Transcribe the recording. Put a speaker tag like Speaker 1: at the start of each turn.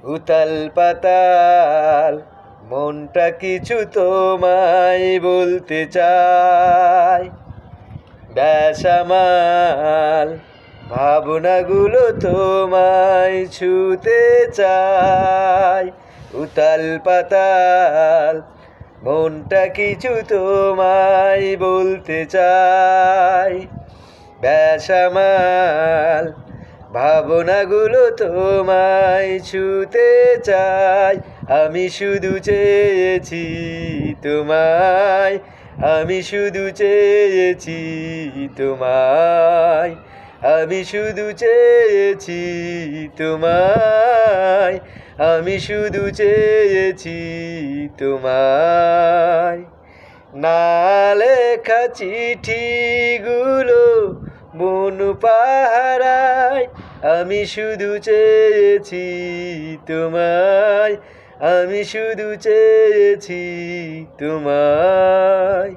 Speaker 1: উতাল পাতাল মনটা কিছু তোমায় বলতে চায়। বেসামাল ভাবনাগুলো তোমায় ছুতে চায়। উতাল পাতাল মনটা কিছু তোমায় বলতে চায়। বেসামাল ভাবনাগুলো তোমায় ছুতে চায়। আমি শুধু চেয়েছি তোমায়, আমি শুধু চেয়েছি তোমায়, আমি শুধু চেয়েছি তোমায়, আমি শুধু চেয়েছি তোমায়। না লেখা চিঠিগুলো মন পাহারায়, আমি শুধু চেয়েছি তোমায়, আমি শুধু চেয়েছি তোমায়।